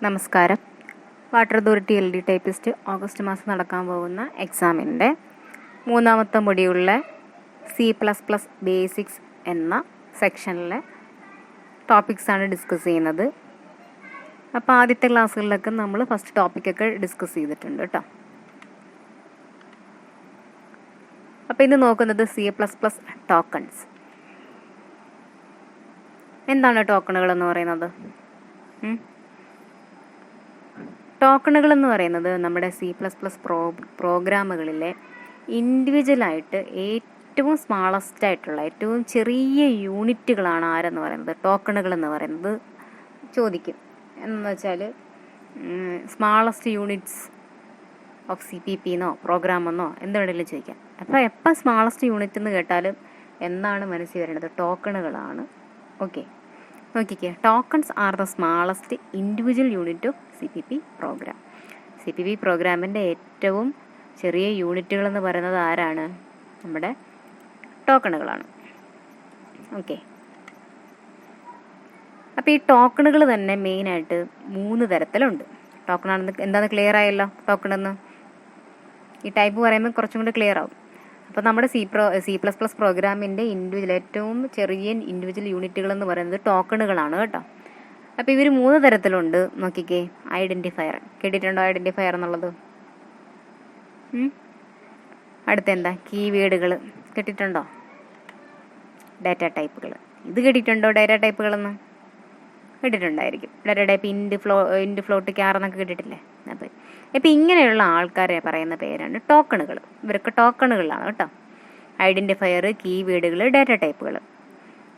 നമസ്കാരം. Water authority LD typist August മാസം നടക്കാൻ പോകുന്ന എക്സാമിൻ്റെ മൂന്നാമത്തെ മൊഡ്യൂളിലെ C++ ബേസിക്സ് എന്ന സെക്ഷനിലെ ടോപ്പിക്സാണ് ഡിസ്കസ് ചെയ്യുന്നത്. അപ്പോൾ ആദ്യത്തെ ക്ലാസ്സുകളിലൊക്കെ നമ്മൾ ഫസ്റ്റ് ടോപ്പിക്കൊക്കെ ഡിസ്കസ് ചെയ്തിട്ടുണ്ട് കേട്ടോ. അപ്പോൾ ഇന്ന് നോക്കുന്നത് C++ ടോക്കൺസ്. എന്താണ് ടോക്കണുകൾ എന്ന് പറയുന്നത്? ടോക്കണുകൾ എന്ന് പറയുന്നത് നമ്മുടെ C++ പ്രോഗ്രാമുകളിലെ ഇൻഡിവിജ്വലായിട്ട് ഏറ്റവും സ്മാളസ്റ്റ് ആയിട്ടുള്ള ഏറ്റവും ചെറിയ യൂണിറ്റുകളാണ് ആരെന്ന് പറയുന്നത് ടോക്കണുകൾ എന്ന് പറയുന്നത്. ചോദിക്കും എന്ന് വെച്ചാൽ സ്മാളസ്റ്റ് യൂണിറ്റ്സ് ഓഫ് CPP എന്നോ പ്രോഗ്രാമെന്നോ എന്തുവേണമെങ്കിലും ചോദിക്കാം. അപ്പോൾ എപ്പോൾ സ്മാളസ്റ്റ് യൂണിറ്റ് എന്ന് കേട്ടാലും എന്താണ് മനസ്സിൽ വരുന്നത്? ടോക്കണുകളാണ്. ഓക്കെ, നോക്കിക്കേ. Tokens are the smallest individual unit of CPP program. CPP പ്രോഗ്രാമിൻ്റെ ഏറ്റവും ചെറിയ യൂണിറ്റുകൾ എന്ന് പറയുന്നത് ആരാണ്? നമ്മുടെ ടോക്കണുകളാണ്. ഓക്കെ, അപ്പോൾ ഈ ടോക്കണുകൾ തന്നെ മെയിനായിട്ട് 3 തരത്തിലുണ്ട്. ടോക്കണാണെന്ന് എന്താണെന്ന് ക്ലിയർ ആയല്ലോ? ടോക്കണെന്ന് ഈ ടൈപ്പ് പറയുമ്പോൾ കുറച്ചും കൂടി ക്ലിയർ ആവും. അപ്പോൾ നമ്മുടെ C++ പ്രോഗ്രാമിൻ്റെ ഏറ്റവും ചെറിയ ഇൻഡിവിജ്വൽ യൂണിറ്റുകൾ എന്ന് പറയുന്നത് ടോക്കണുകളാണ് കേട്ടോ. അപ്പോൾ ഇവർ 3 തരത്തിലുണ്ട്. നോക്കിക്കേ. ഐഡൻറ്റിഫയർ കേട്ടിട്ടുണ്ടോ? ഐഡൻറ്റിഫയർ എന്നുള്ളത്. അടുത്തെന്താ? കീവേഡുകൾ കേട്ടിട്ടുണ്ടോ? ഡാറ്റ ടൈപ്പുകൾ. ഇത് കേട്ടിട്ടുണ്ടോ? ഡാറ്റ ടൈപ്പുകളെന്ന് കേട്ടിട്ടുണ്ടായിരിക്കും. ഡാറ്റ ടൈപ്പ് ഇൻഡ് ഫ്ലോട്ട് ക്യാർ എന്നൊക്കെ കേട്ടിട്ടില്ലേ? അപ്പോൾ ഇങ്ങനെയുള്ള ആൾക്കാരെ പറയുന്ന പേരാണ് ടോക്കണുകൾ. ഇവരൊക്കെ ടോക്കണുകളാണ് കേട്ടോ. ഐഡൻറ്റിഫയർ, കീവേഡുകൾ, ഡാറ്റ ടൈപ്പുകൾ.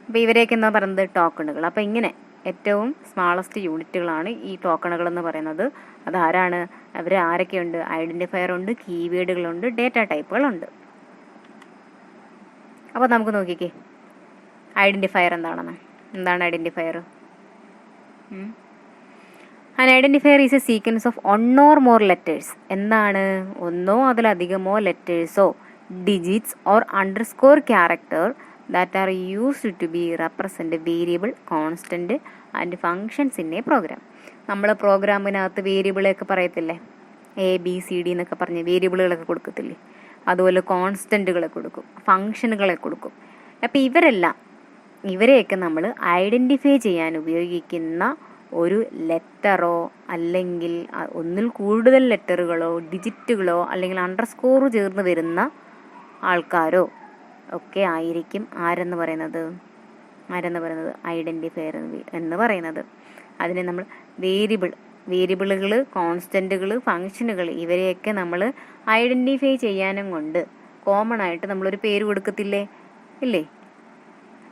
അപ്പോൾ ഇവരെയൊക്കെ എന്താ പറയുന്നത്? ടോക്കണുകൾ. അപ്പോൾ ഇങ്ങനെ ഏറ്റവും സ്മാളസ്റ്റ് യൂണിറ്റുകളാണ് ഈ ടോക്കണുകൾ എന്ന് പറയുന്നത്. അതാരാണ്? അവർ ആരൊക്കെയുണ്ട്? ഐഡൻറ്റിഫയർ ഉണ്ട്, കീവേഡുകളുണ്ട്, ഡാറ്റ ടൈപ്പുകളുണ്ട്. അപ്പോൾ നമുക്ക് നോക്കിക്കേ ഐഡൻറ്റിഫയർ എന്താണെന്ന്. എന്താണ് identifier? An identifier is a sequence of one or more letters. എന്താണ്? ഒന്നോ അതിലധികമോ ലെറ്റേഴ്സോ digits or underscore character that are used to be represent variable, constant and functions in a program. നമ്മൾ പ്രോഗ്രാമിനകത്ത് വേരിയബിളൊക്കെ പറയത്തില്ലേ? ABCD എന്നൊക്കെ പറഞ്ഞ് വേരിയബിളുകളൊക്കെ കൊടുക്കത്തില്ലേ? അതുപോലെ കോൺസ്റ്റൻറ്റുകളെ കൊടുക്കും, ഫങ്ഷനുകളെ കൊടുക്കും. അപ്പോൾ ഇവരെയൊക്കെ നമ്മൾ ഐഡൻറ്റിഫൈ ചെയ്യാൻ ഉപയോഗിക്കുന്ന ഒരു ലെറ്ററോ അല്ലെങ്കിൽ ഒന്നിൽ കൂടുതൽ ലെറ്ററുകളോ ഡിജിറ്റുകളോ അല്ലെങ്കിൽ അണ്ടർസ്കോർ ചേർന്ന് വരുന്ന ആൾക്കാരോ ഒക്കെ ആയിരിക്കും ആരെന്ന് പറയുന്നത് ഐഡൻറ്റിഫയർ എന്ന് പറയുന്നത്. അതിനെ നമ്മൾ വേരിയബിളുകൾ, കോൺസ്റ്റൻറ്റുകൾ, ഫങ്ഷനുകൾ ഇവരെയൊക്കെ നമ്മൾ ഐഡൻറ്റിഫൈ ചെയ്യാനും കൊണ്ട് കോമൺ ആയിട്ട് നമ്മളൊരു പേര് കൊടുക്കത്തില്ലേ? ഇല്ലേ?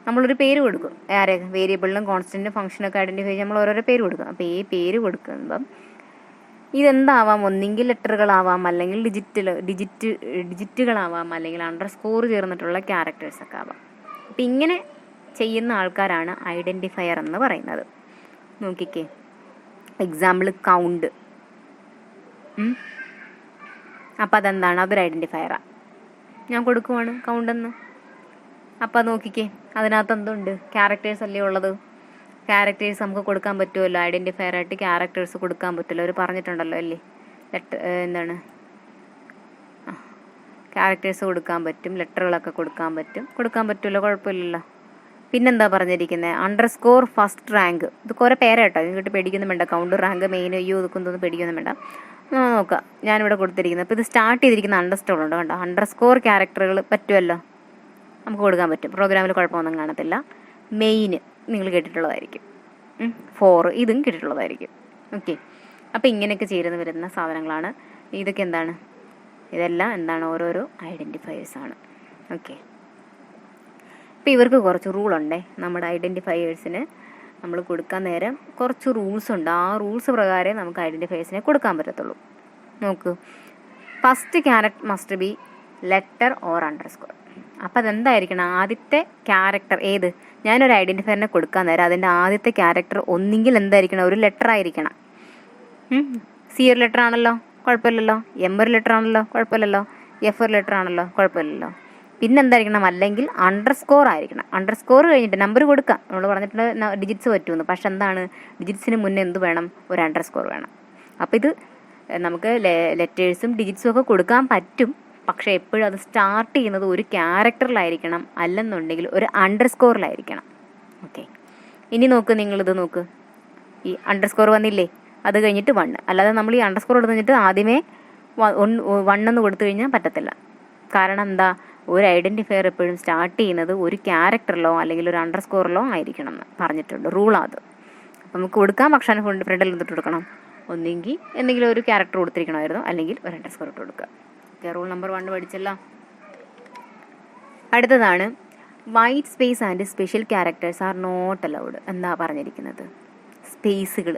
നമ്മളൊരു പേര് കൊടുക്കും. വേരിയബിളിലും കോൺസ്റ്റൻറ്റും ഫംഗ്ഷനൊക്കെ ഐഡൻറ്റിഫൈ ചെയ്യാൻ നമ്മൾ ഓരോരോ പേര് കൊടുക്കും. അപ്പോൾ ഈ പേര് കൊടുക്കുമ്പം ഇതെന്താവാം? ഒന്നെങ്കിൽ ലെറ്ററുകളാവാം, അല്ലെങ്കിൽ ഡിജിറ്റുകളാവാം, അല്ലെങ്കിൽ അണ്ടർസ്കോർ ചേർന്നിട്ടുള്ള ക്യാരക്ടേഴ്സൊക്കെ ആവാം. അപ്പം ഇങ്ങനെ ചെയ്യുന്ന ആൾക്കാരാണ് ഐഡൻറ്റിഫയർ എന്ന് പറയുന്നത്. നോക്കിക്കേ. Example count. അപ്പം അതെന്താണ്? അതൊരു ഐഡൻറ്റിഫയറാണ്. ഞാൻ കൊടുക്കുവാണ് കൗണ്ടെന്ന്. അപ്പോൾ നോക്കിക്കേ, അതിനകത്ത് എന്തുണ്ട്? ക്യാരക്ടേഴ്സ് അല്ലേ ഉള്ളത്. ക്യാരക്ടേഴ്സ് നമുക്ക് കൊടുക്കാൻ പറ്റുമല്ലോ. ഐഡൻറ്റിഫയർ ആയിട്ട് ക്യാരക്ടേഴ്സ് കൊടുക്കാൻ പറ്റുമല്ലോ. അവർ പറഞ്ഞിട്ടുണ്ടല്ലോ അല്ലേ? എന്താണ്? ക്യാരക്ടേഴ്സ് കൊടുക്കാൻ പറ്റും, ലെറ്ററുകളൊക്കെ കൊടുക്കാൻ പറ്റുമല്ലോ, കുഴപ്പമില്ലല്ലോ. പിന്നെന്താ പറഞ്ഞിരിക്കുന്നത്? Underscore first rank. ഇത് കുറേ പേരാട്ടോ. ഇതിട്ട് പേടിക്കൊന്നും വേണ്ട. കൗണ്ട്, റാങ്ക്, മെയിൻ, ഇതൊക്കെ പേടിക്കൊന്നും വേണ്ട. നോക്കാം, ഞാനിവിടെ കൊടുത്തിരിക്കുന്നത്. അപ്പോൾ ഇത് സ്റ്റാർട്ട് ചെയ്തിരിക്കുന്ന അണ്ടർസ്കോർ ഉണ്ട് കണ്ടോ? അണ്ടർസ്കോർ ക്യാരക്ടറുകൾ പറ്റുമല്ലോ, നമുക്ക് കൊടുക്കാൻ പറ്റും. പ്രോഗ്രാമിൽ കുഴപ്പമൊന്നും കാണത്തില്ല. മെയിൻ നിങ്ങൾ കേട്ടിട്ടുള്ളതായിരിക്കും. 4 ഇതും കേട്ടിട്ടുള്ളതായിരിക്കും. ഓക്കെ, അപ്പോൾ ഇങ്ങനെയൊക്കെ ചേർന്ന് വരുന്ന സാധനങ്ങളാണ് ഇതൊക്കെ. എന്താണ്? ഇതെല്ലാം എന്താണ്? ഓരോരോ ഐഡൻറ്റിഫയേഴ്സാണ്. ഓക്കെ, അപ്പോൾ ഇവർക്ക് കുറച്ച് റൂളുണ്ടേ. നമ്മുടെ ഐഡൻറ്റിഫയേഴ്സിന് നമ്മൾ കൊടുക്കാൻ നേരം കുറച്ച് റൂൾസ് ഉണ്ട്. ആ റൂൾസ് പ്രകാരം നമുക്ക് ഐഡൻറ്റിഫയേഴ്സിനെ കൊടുക്കാൻ പറ്റത്തുള്ളൂ. നോക്കൂ. First character must be letter or underscore. അപ്പോൾ അതെന്തായിരിക്കണം? ആദ്യത്തെ ക്യാരക്ടർ ഏത്? ഞാനൊരു ഐഡൻറ്റിഫയറിനെ കൊടുക്കാൻ നേരം അതിൻ്റെ ആദ്യത്തെ ക്യാരക്ടർ ഒന്നെങ്കിൽ എന്തായിരിക്കണം? ഒരു ലെറ്റർ ആയിരിക്കണം. C ഒരു ലെറ്റർ ആണല്ലോ, കുഴപ്പമില്ലല്ലോ. M ഒരു ലെറ്റർ ആണല്ലോ, കുഴപ്പമില്ലല്ലോ. F ഒരു ലെറ്റർ ആണല്ലോ, കുഴപ്പമില്ലല്ലോ. പിന്നെന്തായിരിക്കണം, അല്ലെങ്കിൽ അണ്ടർസ്കോർ ആയിരിക്കണം. അണ്ടർസ്കോർ കഴിഞ്ഞിട്ട് നമ്പർ കൊടുക്കാം, നമ്മൾ പറഞ്ഞിട്ടുണ്ട് ഡിജിറ്റ്സ് പറ്റുമെന്ന്. പക്ഷെ എന്താണ്, ഡിജിറ്റ്സിന് മുന്നേ എന്ത് വേണം, ഒരു അണ്ടർസ്കോർ വേണം. അപ്പോൾ ഇത് നമുക്ക് ലെറ്റേഴ്സും ഡിജിറ്റ്സും ഒക്കെ കൊടുക്കാൻ പറ്റും. പക്ഷേ എപ്പോഴും അത് സ്റ്റാർട്ട് ചെയ്യുന്നത് ഒരു ക്യാരക്ടറിലായിരിക്കണം, അല്ലെന്നുണ്ടെങ്കിൽ ഒരു അണ്ടർസ്കോറിലായിരിക്കണം. ഓക്കെ, ഇനി നോക്ക്, നിങ്ങളിത് നോക്ക്, ഈ അണ്ടർസ്കോർ വന്നില്ലേ, അത് കഴിഞ്ഞിട്ട് 1. അല്ലാതെ നമ്മൾ ഈ അണ്ടർസ്കോർ എടുത്തിട്ട് ആദ്യമേ 1 എന്ന് കൊടുത്തു കഴിഞ്ഞാൽ പറ്റത്തില്ല. കാരണം എന്താ, ഒരു ഐഡൻറ്റിഫയർ എപ്പോഴും സ്റ്റാർട്ട് ചെയ്യുന്നത് ഒരു ക്യാരക്ടറിലോ അല്ലെങ്കിൽ ഒരു അണ്ടർസ്കോറിലോ ആയിരിക്കണം എന്ന് പറഞ്ഞിട്ടുണ്ട്, റൂളാത്. അപ്പം നമുക്ക് കൊടുക്കാൻ പക്ഷേ ഫ്രണ്ടിൽ എന്തിട്ട് കൊടുക്കണം, ഒന്നെങ്കിൽ എന്തെങ്കിലും ഒരു ക്യാരക്ടർ കൊടുത്തിരിക്കണമായിരുന്നു, അല്ലെങ്കിൽ ഒരു അണ്ടർസ്കോർ ഇട്ട് കൊടുക്കുക. ഓക്കെ, റൂൾ നമ്പർ 1 പഠിച്ചല്ലോ. അടുത്തതാണ് white space and special characters are not allowed. എന്താ പറഞ്ഞിരിക്കുന്നത്, സ്പേസുകൾ.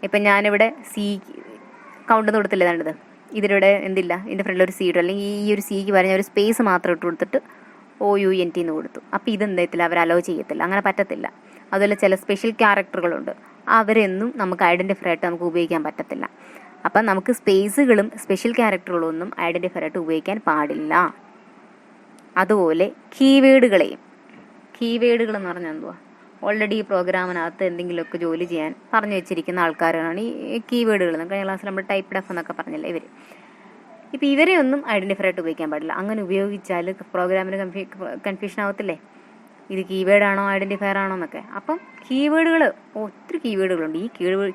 ഇപ്പം ഞാനിവിടെ സി കൗണ്ട് ഒന്നും കൊടുത്തില്ല, വേണ്ടത് ഇതിലൂടെ എന്തില്ല, ഇതിൻ്റെ ഫ്രണ്ടിൽ ഒരു സി ഇട്ടു, അല്ലെങ്കിൽ ഈ ഒരു സിക്ക് പറഞ്ഞ ഒരു സ്പേസ് മാത്രം ഇട്ട് കൊടുത്തിട്ട് OUNT എന്ന് കൊടുത്തു. അപ്പോൾ ഇതെന്തായത്തില്ല, അവർ അലോ ചെയ്യത്തില്ല, അങ്ങനെ പറ്റത്തില്ല. അതുപോലെ ചില സ്പെഷ്യൽ ക്യാരക്ടറുകളുണ്ട്, അവരെന്നും നമുക്ക് ഐഡൻറ്റിഫൈ ആയിട്ട് നമുക്ക് ഉപയോഗിക്കാൻ പറ്റത്തില്ല. അപ്പം നമുക്ക് സ്പേസുകളും സ്പെഷ്യൽ ക്യാരക്ടറുകളും ഒന്നും ഐഡൻറ്റിഫൈ ആയിട്ട് ഉപയോഗിക്കാൻ പാടില്ല. അതുപോലെ കീവേഡുകളെയും, കീവേഡുകൾ എന്ന് പറഞ്ഞാൽ എന്തുവാ, ഓൾറെഡി ഈ പ്രോഗ്രാമിനകത്ത് എന്തെങ്കിലുമൊക്കെ ജോലി ചെയ്യാൻ പറഞ്ഞു വെച്ചിരിക്കുന്ന ആൾക്കാരാണ് ഈ കീവേഡുകൾ. കഴിഞ്ഞ ക്ലാസ്സിൽ നമ്മൾ ടൈപ്പ് ഡെഫ് എന്നൊക്കെ പറഞ്ഞില്ലേ ഇവർ. ഇപ്പോൾ ഇവരെ ഒന്നും ഐഡൻറ്റിഫൈ ആയിട്ട് ഉപയോഗിക്കാൻ പാടില്ല. അങ്ങനെ ഉപയോഗിച്ചാൽ പ്രോഗ്രാമിന് കൺഫ്യൂഷൻ ആവത്തില്ലേ, ഇത് കീവേഡാണോ ഐഡൻറ്റിഫയർ ആണോ എന്നൊക്കെ. അപ്പം കീവേഡുകൾ, ഒത്തിരി കീവേഡുകളുണ്ട്. ഈ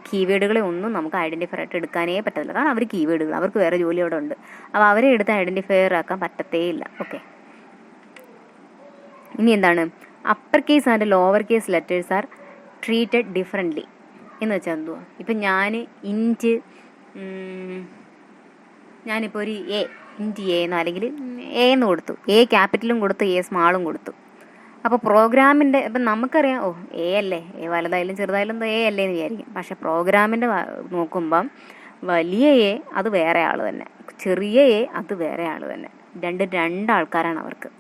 കീവേഡുകളെ ഒന്നും നമുക്ക് ഐഡൻറ്റിഫയർ ആയിട്ട് എടുക്കാനേ പറ്റത്തില്ല. കാരണം അവർ കീവേഡുകൾ, അവർക്ക് വേറെ ജോലി അവിടെ ഉണ്ട്. അപ്പോൾ അവരെ എടുത്ത് ഐഡൻറ്റിഫയർ ആക്കാൻ പറ്റത്തേ ഇല്ല. ഓക്കെ, ഇനി എന്താണ്, upper case and lower case letters R treated differently എന്ന് വെച്ചാൽ എന്തുവാ. ഇപ്പം ഞാനിപ്പോൾ ഒരു ഇൻറ്റ് എ എന്നോ അല്ലെങ്കിൽ എ എന്ന് കൊടുത്തു, എ ക്യാപിറ്റലും കൊടുത്തു, എ സ്മാളും കൊടുത്തു. അപ്പോൾ പ്രോഗ്രാമിൻ്റെ ഇപ്പം നമുക്കറിയാം, എ അല്ലേ, എ വലുതായാലും ചെറുതായാലും എ അല്ലേ എന്ന് വിചാരിക്കും. പക്ഷെ പ്രോഗ്രാമിൻ്റെ നോക്കുമ്പം വലിയ എ അത് വേറെ ആൾ തന്നെ, ചെറിയ എ അത് വേറെ ആൾ തന്നെ, രണ്ട് ആൾക്കാരാണ് അവർക്ക്.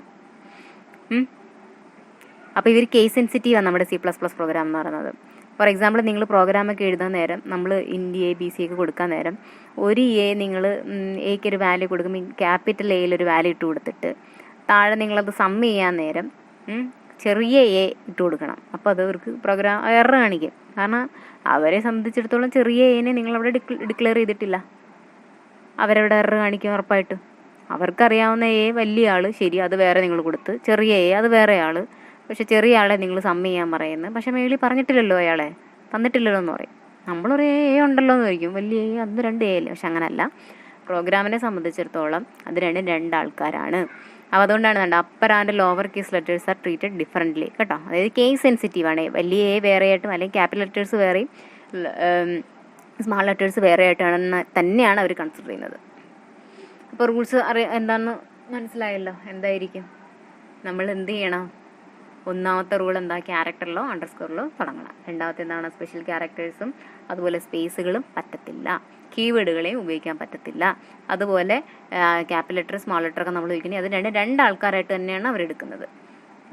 അപ്പോൾ ഇവർ കേസ് സെൻസിറ്റീവാണ് നമ്മുടെ C++ പ്രോഗ്രാം എന്ന് പറയുന്നത്. ഫോർ എക്സാമ്പിൾ, നിങ്ങൾ പ്രോഗ്രാമൊക്കെ എഴുതാൻ നേരം നമ്മൾ ഇൻറ്റ് A BC ഒക്കെ കൊടുക്കാൻ നേരം ഒരു നിങ്ങൾ എക്ക് ഒരു വാല്യൂ കൊടുക്കുമ്പോൾ ക്യാപിറ്റൽ എയിലൊരു വാല്യൂ ഇട്ട് കൊടുത്തിട്ട് താഴെ നിങ്ങളത് സം ചെയ്യാൻ നേരം ചെറിയ എ ഇട്ട് കൊടുക്കണം. അപ്പോൾ അത് അവർക്ക് പ്രോഗ്രാം എറർ കാണിക്കും. കാരണം അവരെ സംബന്ധിച്ചിടത്തോളം ചെറിയ എനെ നിങ്ങളവിടെ ഡിക്ലെയർ ചെയ്തിട്ടില്ല, അവരവിടെ എറർ കാണിക്കും ഉറപ്പായിട്ടും. അവർക്കറിയാവുന്ന എ വലിയ ആൾ, ശരി, അത് വേറെ നിങ്ങൾ കൊടുത്ത്, ചെറിയ എ അത് വേറെ ആൾ. പക്ഷെ ചെറിയ ആളെ നിങ്ങൾ സം ചെയ്യാൻ പറയുന്നത്, പക്ഷെ മേളിൽ പറഞ്ഞിട്ടില്ലല്ലോ, അയാളെ തന്നിട്ടില്ലല്ലോ എന്ന് പറയും. നമ്മളൊരു എ ഉണ്ടല്ലോ എന്ന് ചോദിക്കും, വലിയ എ, അന്ന് 2 എ അല്ലേ. പക്ഷെ അങ്ങനല്ല, പ്രോഗ്രാമിനെ സംബന്ധിച്ചിടത്തോളം അത് രണ്ട് ആൾക്കാരാണ്. അപ്പോൾ അതുകൊണ്ടാണ് upper and lower case letters R treated differently കേട്ടോ. അതായത് കേസ് സെൻസിറ്റീവാണ്. വലിയ എ വേറെ ആയിട്ടും അല്ലെങ്കിൽ ക്യാപിറ്റൽ ലെറ്റേഴ്സ് വേറെയും സ്മാൾ ലെറ്റേഴ്സ് വേറെ ആയിട്ടാണെന്ന് തന്നെയാണ് അവർ കൺസിഡർ ചെയ്യുന്നത്. അപ്പോൾ റൂൾസ് എന്താണെന്ന് മനസ്സിലായല്ലോ. എന്തായിരിക്കും, നമ്മൾ എന്ത് ചെയ്യണം, ഒന്നാമത്തെ റൂൾ എന്താ, ക്യാരക്ടറിലോ അണ്ടർസ്കോറിലോ തുടങ്ങണം. രണ്ടാമത്തെ എന്താണ്, സ്പെഷ്യൽ ക്യാരക്ടേഴ്സും അതുപോലെ സ്പേസുകളും പറ്റത്തില്ല, കീവേഡുകളെയും ഉപയോഗിക്കാൻ പറ്റത്തില്ല. അതുപോലെ ക്യാപിറ്റൽ ലെറ്റർ സ്മാൾ ലെറ്റർ ഒക്കെ നമ്മൾ ഉപയോഗിക്കുന്നത് അത് രണ്ട് ആൾക്കാരായിട്ട് തന്നെയാണ് അവരെടുക്കുന്നത്.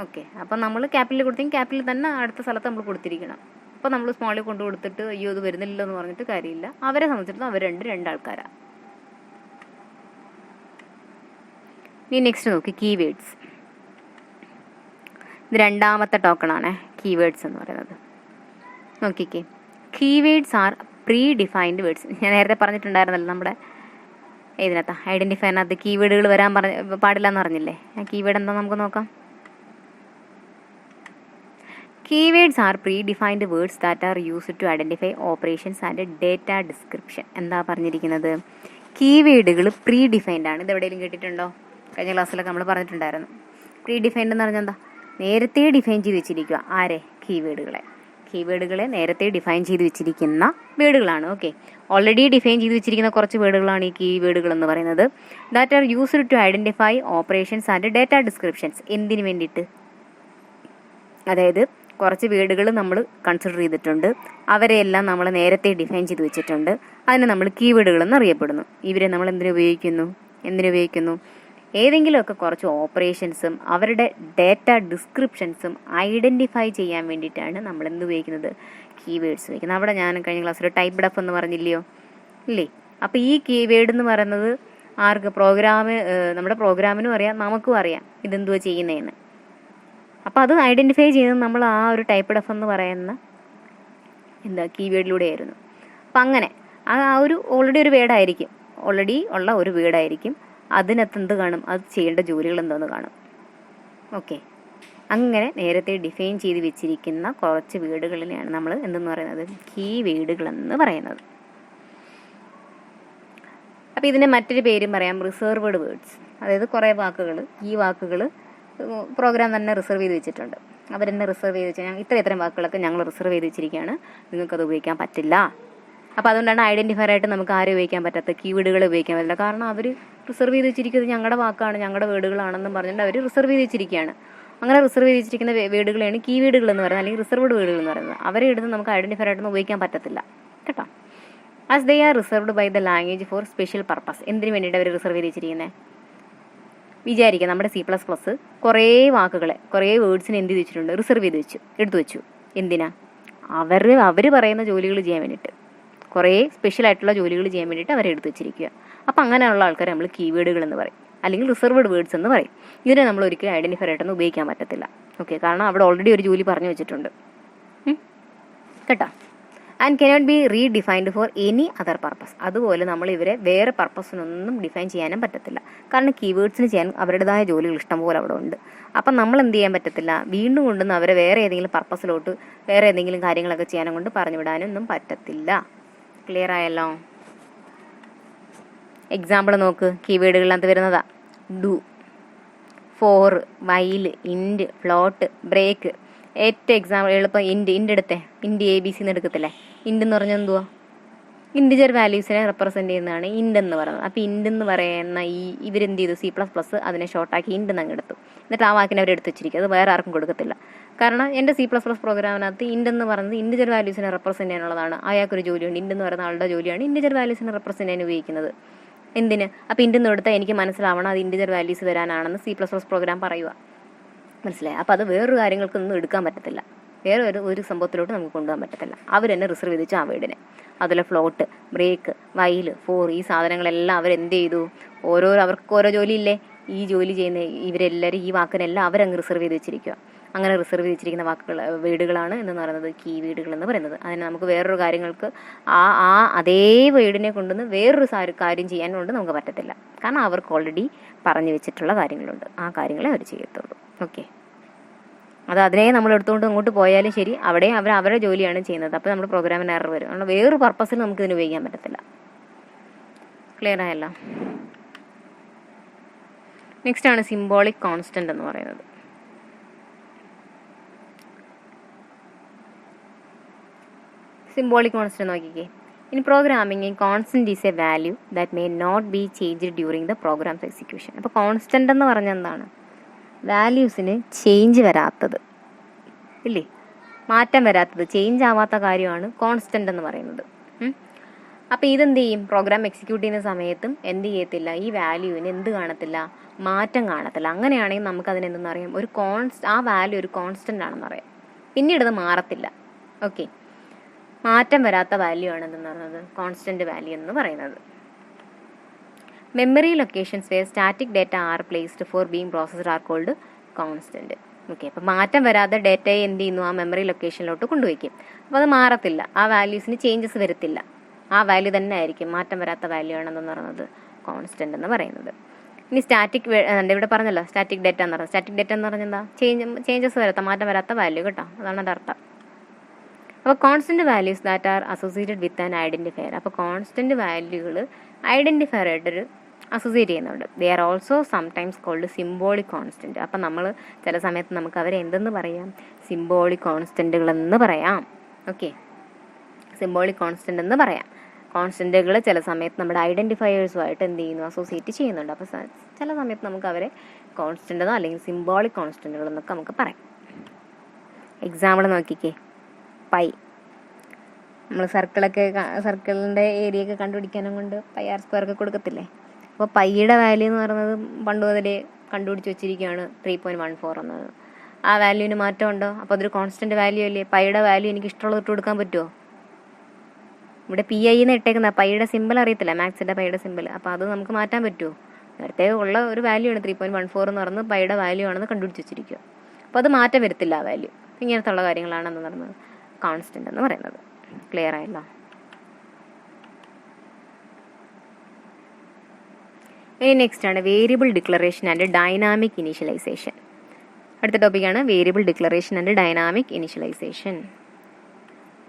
ഓക്കെ, അപ്പം നമ്മൾ ക്യാപിറ്റൽ കൊടുത്തെങ്കിൽ ക്യാപിറ്റൽ തന്നെ അടുത്ത സ്ഥലത്ത് നമ്മൾ കൊടുത്തിരിക്കണം. അപ്പോൾ നമ്മൾ സ്മാളിൽ കൊണ്ട് കൊടുത്തിട്ട് അയ്യോ ഇത് വരുന്നില്ലല്ലോ എന്ന് പറഞ്ഞിട്ട് കാര്യമില്ല. അവരെ സംബന്ധിച്ചിടത്തോളം അവർ രണ്ട് ആൾക്കാരാണ്. ഇനി നെക്സ്റ്റ് നോക്കി, കീവേഡ്സ്. ഇത് രണ്ടാമത്തെ ടോക്കണാണ് കീവേഡ്സ് എന്ന് പറയുന്നത്. നോക്കിക്കേ, keywords are predefined words. ഞാൻ നേരത്തെ പറഞ്ഞിട്ടുണ്ടായിരുന്നല്ലോ നമ്മുടെ ഇതിനകത്ത് ഐഡൻറ്റിഫയറിനകത്ത് കീവേഡുകൾ വരാൻ പാടില്ല എന്ന് പറഞ്ഞില്ലേ. ആ കീവേഡ് എന്താ നമുക്ക് നോക്കാം. Keywords are predefined words that are used to identify operations and data description. എന്താ പറഞ്ഞിരിക്കുന്നത്, കീവേഡുകൾ പ്രീ ഡിഫൈൻഡ് ആണ്. ഇത് എവിടെയെങ്കിലും കേട്ടിട്ടുണ്ടോ? കഴിഞ്ഞ ക്ലാസ്സിലൊക്കെ നമ്മൾ പറഞ്ഞിട്ടുണ്ടായിരുന്നു. പ്രീ ഡിഫൈൻഡ് എന്ന് പറഞ്ഞാൽ എന്താ, നേരത്തെ ഡിഫൈൻ ചെയ്ത് വെച്ചിരിക്കുക. ആരെ? കീവേഡുകളെ നേരത്തെ ഡിഫൈൻ ചെയ്ത് വെച്ചിരിക്കുന്ന വേർഡുകളാണ്. ഓക്കെ, ഓൾറെഡി ഡിഫൈൻ ചെയ്ത് വെച്ചിരിക്കുന്ന കുറച്ച് വേർഡുകളാണ് ഈ കീവേഡുകൾ എന്ന് പറയുന്നത്. That are used to identify operations and data descriptions. എന്തിനു വേണ്ടിയിട്ട്? അതായത് കുറച്ച് വേർഡുകൾ നമ്മൾ കൺസിഡർ ചെയ്തിട്ടുണ്ട്, അവരെയെല്ലാം നമ്മൾ നേരത്തെ ഡിഫൈൻ ചെയ്ത് വെച്ചിട്ടുണ്ട്. അതിനെ നമ്മൾ കീവേഡുകൾ എന്നറിയപ്പെടുന്നു. ഇവരെ നമ്മൾ എന്തിനു ഉപയോഗിക്കുന്നു? ഏതെങ്കിലുമൊക്കെ കുറച്ച് ഓപ്പറേഷൻസും അവരുടെ ഡേറ്റ ഡിസ്ക്രിപ്ഷൻസും ഐഡൻറ്റിഫൈ ചെയ്യാൻ വേണ്ടിയിട്ടാണ് നമ്മൾ എന്ത് ഉപയോഗിക്കുന്നത്, കീവേഡ്സ് ഉപയോഗിക്കുന്നത്. അവിടെ ഞാൻ കഴിഞ്ഞ ക്ലാസ്സിൽ ടൈപ്പ് ഡെഫ് എന്ന് പറഞ്ഞില്ലയോ, ഇല്ലേ? അപ്പോൾ ഈ കീവേഡ് എന്ന് പറയുന്നത് ആർക്ക് നമ്മുടെ പ്രോഗ്രാമിനും അറിയാം, നമുക്കും അറിയാം ഇതെന്തുവാ ചെയ്യുന്നതെന്ന്. അപ്പോൾ അത് ഐഡൻറ്റിഫൈ ചെയ്യുന്നത് നമ്മൾ ആ ഒരു ടൈപ്പ് ഡെഫ് എന്ന് പറയുന്ന കീവേഡിലൂടെ ആയിരുന്നു. അപ്പം അങ്ങനെ ആ ഒരു ഓൾറെഡി ഒരു വേർഡായിരിക്കും, ഓൾറെഡി ഉള്ള ഒരു വേർഡായിരിക്കും, അതിനകത്ത് എന്ത് കാണും, അത് ചെയ്യേണ്ട ജോലികൾ എന്തോന്ന് കാണും. ഓക്കെ, അങ്ങനെ നേരത്തെ ഡിഫൈൻ ചെയ്ത് വെച്ചിരിക്കുന്ന കുറച്ച് വേർഡുകളിനെയാണ് നമ്മൾ എന്തെന്ന് പറയുന്നത്, കീവേഡുകളെന്ന് പറയുന്നത്. അപ്പോൾ ഇതിന് മറ്റൊരു പേരും പറയാം, റിസർവ്ഡ് വേർഡ്സ്. അതായത് കുറേ വാക്കുകൾ, ഈ വാക്കുകൾ പ്രോഗ്രാം തന്നെ റിസർവ് ചെയ്ത് വെച്ചിട്ടുണ്ട്. അവരെന്നെ റിസർവ് ചെയ്ത് വെച്ചാൽ ഇത്രയും വാക്കുകളൊക്കെ ഞങ്ങൾ റിസർവ് ചെയ്ത് വെച്ചിരിക്കുകയാണ്, നിങ്ങൾക്കത് ഉപയോഗിക്കാൻ പറ്റില്ല. അപ്പോൾ അതുകൊണ്ടാണ് ഐഡൻറ്റിഫയർ ആയിട്ട് നമുക്ക് ആരും ഉപയോഗിക്കാൻ പറ്റാത്ത, കീവേഡുകൾ ഉപയോഗിക്കാൻ പറ്റില്ല. കാരണം അവർ റിസർവ് ചെയ്ത് വെച്ചിരിക്കുന്നത് ഞങ്ങളുടെ വാക്കാണ്, ഞങ്ങളുടെ വേർഡുകളാണെന്നും പറഞ്ഞിട്ട് അവർ റിസർവ് ചെയ്ത് വെച്ചിരിക്കുകയാണ്. അങ്ങനെ റിസർവ് ചെയ്ത് വെച്ചിരിക്കുന്ന വേർഡുകളാണ് കീവേഡുകൾ എന്ന് പറയുന്നത്, അല്ലെങ്കിൽ റിസർവ്ഡ് വേർഡുകൾ എന്ന് പറയുന്നത്. അവരെ എടുത്ത് നമുക്ക് ഐഡൻറ്റിഫയർ ആയിട്ടൊന്നും ഉപയോഗിക്കാൻ പറ്റത്തില്ല കേട്ടോ. As they are reserved by the language for special purpose. എന്തിനു വേണ്ടിയിട്ട് അവർ റിസർവ് ചെയ്ത് വെച്ചിരിക്കുന്നത്? വിചാരിക്കുക, നമ്മുടെ C++ കുറേ വാക്കുകളെ, കുറേ വേർഡ്സിനെ എന്ത് ചെയ്ത് വെച്ചിട്ടുണ്ട്, റിസർവ് ചെയ്ത് വെച്ചു, എടുത്തു വെച്ചു. എന്തിനാ? അവർ പറയുന്ന ജോലികൾ ചെയ്യാൻ വേണ്ടിയിട്ട്, കുറേ സ്പെഷ്യൽ ആയിട്ടുള്ള ജോലികൾ ചെയ്യാൻ വേണ്ടിയിട്ട് അവരെ എടുത്തു വെച്ചിരിക്കുക. അപ്പം അങ്ങനെയുള്ള ആൾക്കാരെ നമ്മൾ കീവേഡുകൾ എന്ന് പറയും, അല്ലെങ്കിൽ റിസർവ്ഡ് വേർഡ്സ് എന്ന് പറയും. ഇതിനെ നമ്മൾ ഒരിക്കലും ഐഡൻറ്റിഫയർ ആയിട്ടൊന്നും ഉപയോഗിക്കാൻ പറ്റത്തില്ല. ഓക്കെ, കാരണം അവിടെ ഓൾറെഡി ഒരു ജോലി പറഞ്ഞു വെച്ചിട്ടുണ്ട് കേട്ടോ. And cannot be redefined for any other purpose. അതുപോലെ നമ്മൾ ഇവരെ വേറെ പർപ്പസിനൊന്നും ഡിഫൈൻ ചെയ്യാനും പറ്റത്തില്ല. കാരണം കീവേഡ്സിന് ചെയ്യാൻ അവരുടേതായ ജോലികൾ ഇഷ്ടംപോലെ അവിടെ ഉണ്ട്. അപ്പം നമ്മൾ എന്ത് ചെയ്യാൻ പറ്റത്തില്ല, വീണ്ടും കൊണ്ടുവന്ന് അവരെ വേറെ ഏതെങ്കിലും പർപ്പസിലോട്ട് വേറെ ഏതെങ്കിലും കാര്യങ്ങളൊക്കെ ചെയ്യാനും കൊണ്ട് പറഞ്ഞു വിടാനൊന്നും പറ്റത്തില്ല. ക്ലിയർ ആയല്ലോ? എക്സാമ്പിൾ നോക്ക്, കീവേഡുകളിനകത്ത് വരുന്നതാ ഡു, ഫോർ, വൈൽ, ഇൻഡ്, ഫ്ലോട്ട്, ബ്രേക്ക്. ഏറ്റവും എക്സാമ്പിൾ എളുപ്പം ഇൻഡ് എടുത്തേ, ഇൻഡ് ABC എന്ന് എടുക്കത്തില്ലേ? ഇൻഡ് എന്ന് പറഞ്ഞാൽ എന്തുവാ? ഇൻഡിജർ വാല്യൂസിനെ റെപ്രസെൻറ്റ് ചെയ്യുന്നതാണ് ഇൻഡ് എന്ന് പറയുന്നത്. അപ്പോൾ ഇൻഡ് എന്ന് പറയുന്ന ഇവരെന്ത് ചെയ്തു, C++ അതിനെ ഷോർട്ടാക്കി ഇൻഡ് എന്ന് അങ്ങ് എടുത്തു. എന്നിട്ട് ആ വാക്കിനെ അവർ എടുത്ത് വെച്ചിരിക്കും, അത് വേറെ ആർക്കും കൊടുക്കത്തില്ല. കാരണം എൻ്റെ C++ പ്രോഗ്രാമിനകത്ത് ഇൻഡ് എന്ന് പറയുന്നത് ഇൻഡിജർ വാല്യൂസിനെ റെപ്രസെൻറ്റ് ചെയ്യാനുള്ളതാണ്. അയാൾക്കൊരു ജോലിയുണ്ട്, ഇൻഡ് എന്ന് പറയുന്ന ആളുടെ ജോലിയാണ് ഇൻഡിജർ വാല്യൂസിനെ റെപ്രസെൻറ്റ് ചെയ്യാൻ ഉപയോഗിക്കുന്നത്. എന്തിന്? അപ്പോൾ ഇൻഡ് എന്ന് എടുത്താൽ എനിക്ക് മനസ്സിലാവണം അത് ഇൻഡിജർ വാല്യൂസ് വരാനാണെന്ന് C++ പ്രോഗ്രാം പറയുക. മനസ്സിലായി? അപ്പോൾ അത് വേറൊരു കാര്യങ്ങൾക്കൊന്നും എടുക്കാൻ പറ്റത്തില്ല, വേറെ ഒരു സംഭവത്തിലോട്ട് നമുക്ക് കൊണ്ടുപോകാൻ പറ്റത്തില്ല. അവർ തന്നെ റിസർവ് ചെയ്ത് വെച്ചു ആ വേർഡിനെ. അതുപോലെ ഫ്ലോട്ട്, ബ്രേക്ക്, വൈൽ, ഫോർ, ഈ സാധനങ്ങളെല്ലാം അവരെന്ത് ചെയ്തു, അവർക്ക് ഓരോ ജോലിയില്ലേ, ഈ ജോലി ചെയ്യുന്ന ഇവരെല്ലാവരും ഈ വാക്കിനെല്ലാം അവരങ്ങ് റിസർവ് ചെയ്ത് വെച്ചിരിക്കുക. അങ്ങനെ റിസർവ് ചെയ്ത് വെച്ചിരിക്കുന്ന വേർഡുകളാണ് എന്ന് പറയുന്നത് കീവേഡുകൾ എന്ന് പറയുന്നത്. അതിന് നമുക്ക് വേറൊരു കാര്യങ്ങൾക്ക് അതേ വേർഡിനെ കൊണ്ടുവന്ന് വേറൊരു കാര്യം ചെയ്യാൻ കൊണ്ട് നമുക്ക് പറ്റത്തില്ല. കാരണം അവർക്ക് ഓൾറെഡി പറഞ്ഞു വെച്ചിട്ടുള്ള കാര്യങ്ങളുണ്ട്, ആ കാര്യങ്ങളെ അവർ ചെയ്യത്തുള്ളൂ. ഓക്കെ, അതിനെ നമ്മൾ എടുത്തുകൊണ്ട് അങ്ങോട്ട് പോയാലും ശരി, അവിടെ അവരുടെ ജോലിയാണ് ചെയ്യുന്നത്. അപ്പോൾ നമ്മുടെ പ്രോഗ്രാമിന് എറർ വരും. അതുകൊണ്ട് വേറൊരു പർപ്പസിൽ നമുക്ക് ഇതിന് ഉപയോഗിക്കാൻ പറ്റത്തില്ല. ക്ലിയർ ആയല്ലോ? നെക്സ്റ്റ് ആണ് സിംബോളിക് കോൺസ്റ്റന്റ് എന്ന് പറയുന്നത്. സിംബോളിക് കോൺസ്റ്റന്റ് നോക്കിക്കേ. In programming constant is a value that may not be changed during the program's execution. അപ്പോൾ കോൺസ്റ്റന്റ് എന്ന് പറഞ്ഞാൽ എന്താണ്? വാല്യൂസിന് ചേഞ്ച് വരാത്തത്, ഇല്ലേ, മാറ്റം വരാത്തത്, ചേഞ്ച് ആവാത്ത കാര്യമാണ് കോൺസ്റ്റന്റ് എന്ന് പറയുന്നത്. അപ്പോൾ ഇതെന്ത് ചെയ്യും, പ്രോഗ്രാം എക്സിക്യൂട്ട് ചെയ്യുന്ന സമയത്തും എന്ത് ചെയ്യത്തില്ല, ഈ വാല്യൂവിന് എന്ത് കാണത്തില്ല, മാറ്റം കാണത്തില്ല. അങ്ങനെയാണെങ്കിൽ നമുക്ക് അതിനെന്തെന്ന് അറിയാം, ആ വാല്യൂ ഒരു കോൺസ്റ്റന്റ് ആണെന്ന് അറിയാം. പിന്നീട് അത് മാറത്തില്ല. ഓക്കെ, മാറ്റം വരാത്ത വാല്യൂ ആണ് എന്തെന്ന് പറയുന്നത് കോൺസ്റ്റന്റ് വാല്യൂ എന്ന് പറയുന്നത്. Memory locations where static data are placed for being processed are called constant. Okay, അപ്പോൾ മാറ്റം വരാതെ ഡേറ്റയെ എന്ത് ചെയ്യുന്നു, ആ മെമ്മറി ലൊക്കേഷനിലോട്ട് കൊണ്ടുവയ്ക്കും. അപ്പോൾ അത് മാറത്തില്ല, ആ വാല്യൂസിന് ചേഞ്ചസ് വരത്തില്ല, ആ വാല്യൂ തന്നെ ആയിരിക്കും, മാറ്റം വരാത്ത വാല്യൂ ആണെന്ന് പറയുന്നത് കോൺസ്റ്റന്റ് എന്ന് പറയുന്നത്. ഇനി സ്റ്റാറ്റിക് ഇവിടെ പറഞ്ഞല്ലോ സ്റ്റാറ്റിക് ഡേറ്റ എന്ന് പറയുന്നത്. സ്റ്റാറ്റിക് ഡേറ്റ എന്ന് പറഞ്ഞാൽ എന്താ, ചേഞ്ചസ് വരാത്ത, മാറ്റം വരാത്ത വാല്യൂ കേട്ടോ, അതാണ് അത് അർത്ഥം. അപ്പോൾ constant values that are associated with an identifier. അപ്പോൾ കോൺസ്റ്റന്റ് വാല്യൂകൾ ഐഡൻറ്റിഫയർ ആയിട്ടൊരു അസോസിയേറ്റ് ചെയ്യുന്നുണ്ട്. They are also sometimes called symbolic constant. അപ്പം നമ്മൾ ചില സമയത്ത് നമുക്ക് അവരെ എന്തെന്ന് പറയാം, സിംബോളിക് കോൺസ്റ്റന്റുകളെന്ന് പറയാം. ഓക്കെ, സിംബോളിക് കോൺസ്റ്റന്റ് എന്ന് പറയാം. കോൺസ്റ്റന്റുകൾ ചില സമയത്ത് നമ്മുടെ ഐഡൻറ്റിഫയേഴ്സുമായിട്ട് എന്ത് ചെയ്യുന്നു, അസോസിയേറ്റ് ചെയ്യുന്നുണ്ട്. അപ്പോൾ ചില സമയത്ത് നമുക്ക് അവരെ കോൺസ്റ്റൻ്റ് അല്ലെങ്കിൽ സിംബോളിക് കോൺസ്റ്റന്റുകൾ എന്നൊക്കെ നമുക്ക് പറയാം. എക്സാമ്പിൾ നോക്കിക്കേ, പൈ. നമ്മൾ സർക്കിളിൻ്റെ ഏരിയ ഒക്കെ കണ്ടുപിടിക്കാനും കൊണ്ട് πr² ഒക്കെ കൊടുക്കത്തില്ലേ. അപ്പോൾ പൈയുടെ വാല്യൂ എന്ന് പറയുന്നത് പണ്ട് മുതലേ കണ്ടുപിടിച്ച് വെച്ചിരിക്കുകയാണ് 3.14 എന്നത്. ആ വാല്യൂവിന് മാറ്റമുണ്ടോ? അപ്പോൾ അതൊരു കോൺസ്റ്റന്റ് വാല്യൂ അല്ലേ. പൈയുടെ വാല്യൂ എനിക്ക് ഇഷ്ടമുള്ളത് ഇട്ട് കൊടുക്കാൻ പറ്റുമോ? ഇവിടെ പി ഐ എന്ന് ഇട്ടേക്കുന്ന പൈയുടെ സിമ്പിൾ അറിയത്തില്ല, മാത്സിൻ്റെ പൈയുടെ സിമ്പിൾ. അപ്പോൾ അത് നമുക്ക് മാറ്റാൻ പറ്റുമോ? നേരത്തെ ഉള്ള ഒരു വാല്യൂ ആണ് 3.14 എന്ന് പറയുന്നത് പൈയുടെ വാല്യൂ ആണെന്ന് കണ്ടുപിടിച്ച് വെച്ചിരിക്കുക. അപ്പോൾ അത് മാറ്റം വരത്തില്ല ആ വാല്യൂ. ഇങ്ങനത്തെ ഉള്ള കാര്യങ്ങളാണ് എന്ന് പറയുന്നത് കോൺസ്റ്റൻ്റ് എന്ന് പറയുന്നത്. ക്ലിയർ ആയല്ലോ? ഇനി നെക്സ്റ്റ് ആണ് variable declaration and dynamic initialisation. അടുത്ത ടോപ്പിക്കാണ് variable declaration and dynamic initialisation.